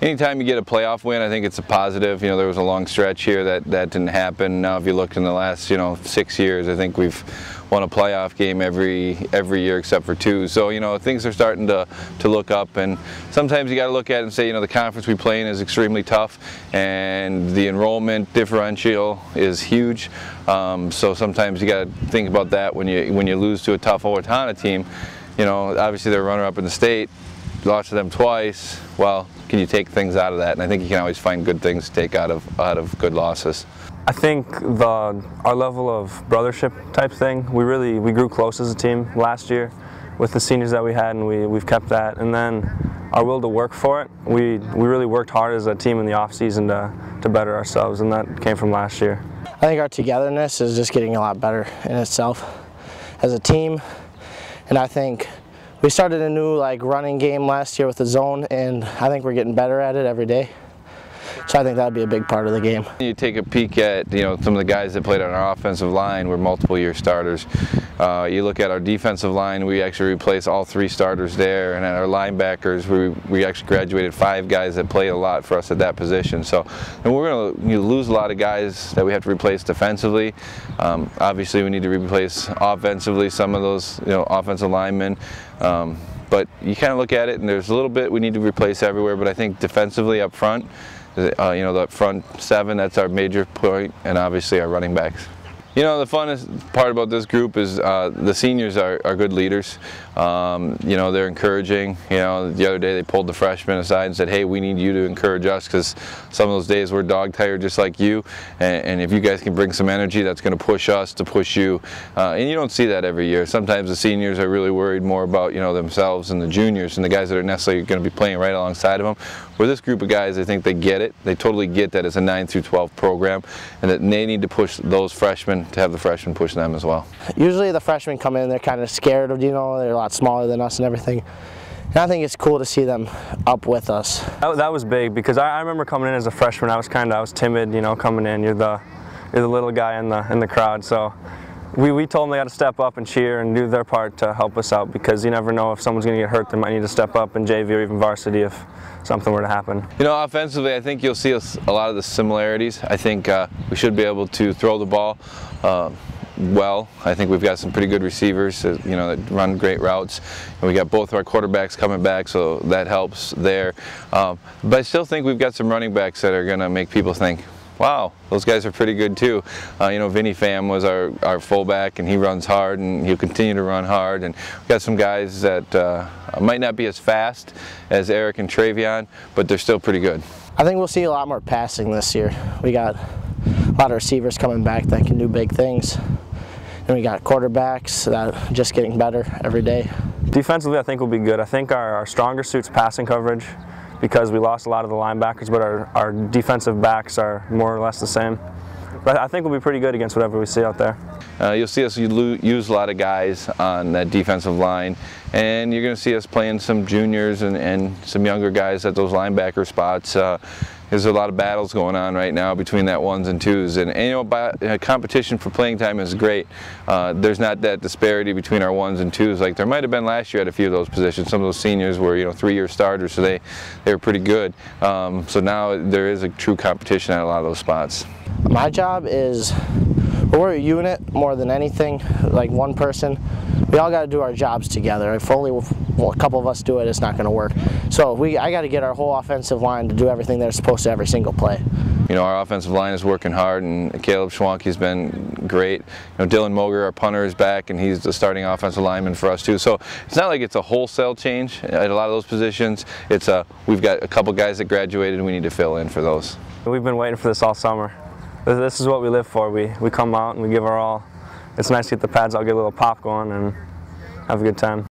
anytime you get a playoff win, I think it's a positive. You know, there was a long stretch here that didn't happen. Now, if you look in the last 6 years, I think we've won a playoff game every year except for 2. So things are starting to look up, and sometimes you got to look at it and say the conference we play in is extremely tough, and the enrollment differential is huge. So sometimes you got to think about that when you lose to a tough Owatonna team. Obviously they're runner-up in the state. Lost to them twice. Well, can you take things out of that? And I think you can always find good things to take out of good losses. I think our level of brothership type thing, we grew close as a team last year with the seniors that we had, and we've kept that. And then our will to work for it, we really worked hard as a team in the off season to better ourselves, and that came from last year. I think our togetherness is just getting a lot better in itself as a team, and I think we started a new running game last year with the zone, and I think we're getting better at it every day. So I think that would be a big part of the game. You take a peek at some of the guys that played on our offensive line were multiple-year starters. You look at our defensive line, we actually replaced all 3 starters there, and at our linebackers, we actually graduated 5 guys that played a lot for us at that position. So, and we're going to lose a lot of guys that we have to replace defensively. Obviously, we need to replace offensively some of those offensive linemen. But you kind of look at it, and there's a little bit we need to replace everywhere. But I think defensively up front, the front 7, that's our major point, and obviously our running backs. The funnest part about this group is the seniors are good leaders. They're encouraging. The other day they pulled the freshmen aside and said, hey, we need you to encourage us, because some of those days we're dog tired just like you, and if you guys can bring some energy, that's going to push us to push you. And you don't see that every year. Sometimes the seniors are really worried more about themselves and the juniors and the guys that are necessarily going to be playing right alongside of them. Where this group of guys, I think they get it. They totally get that it's a 9 through 12 program, and that they need to push those freshmen to have the freshmen push them as well. Usually the freshmen come in, they're kind of scared of, they're a lot smaller than us and everything. And I think it's cool to see them up with us. That was big, because I remember coming in as a freshman, I was timid, coming in. You're the little guy in the crowd. So we told them they got to step up and cheer and do their part to help us out, because you never know if someone's going to get hurt. They might need to step up in JV or even varsity if something were to happen. Offensively, I think you'll see a lot of the similarities. I think we should be able to throw the ball well. I think we've got some pretty good receivers that run great routes, and we got both of our quarterbacks coming back, so that helps there. But I still think we've got some running backs that are going to make people think, wow, those guys are pretty good too. Vinny Pham was our fullback, and he runs hard, and he'll continue to run hard. And we've got some guys that might not be as fast as Eric and Travion, but they're still pretty good. I think we'll see a lot more passing this year. We got a lot of receivers coming back that can do big things. And we got quarterbacks that are just getting better every day. Defensively, I think we'll be good. I think our stronger suit's passing coverage, because we lost a lot of the linebackers, but our defensive backs are more or less the same. But I think we'll be pretty good against whatever we see out there. You'll see us use a lot of guys on that defensive line, and you're going to see us playing some juniors and some younger guys at those linebacker spots. There's a lot of battles going on right now between that 1s and 2s, and competition for playing time is great. There's not that disparity between our 1s and 2s like there might have been last year at a few of those positions. Some of those seniors were 3-year starters, so they were pretty good. So now there is a true competition at a lot of those spots. My job is, we're a unit more than anything, like one person. We all got to do our jobs together. If only a couple of us do it, it's not going to work. So I got to get our whole offensive line to do everything they're supposed to every single play. Our offensive line is working hard, and Caleb Schwanke's been great. Dylan Moger, our punter, is back, and he's the starting offensive lineman for us too. So it's not like it's a wholesale change at a lot of those positions. We've got a couple guys that graduated, and we need to fill in for those. We've been waiting for this all summer. This is what we live for. We come out and we give our all. It's nice to get the pads out, get a little pop going, and have a good time.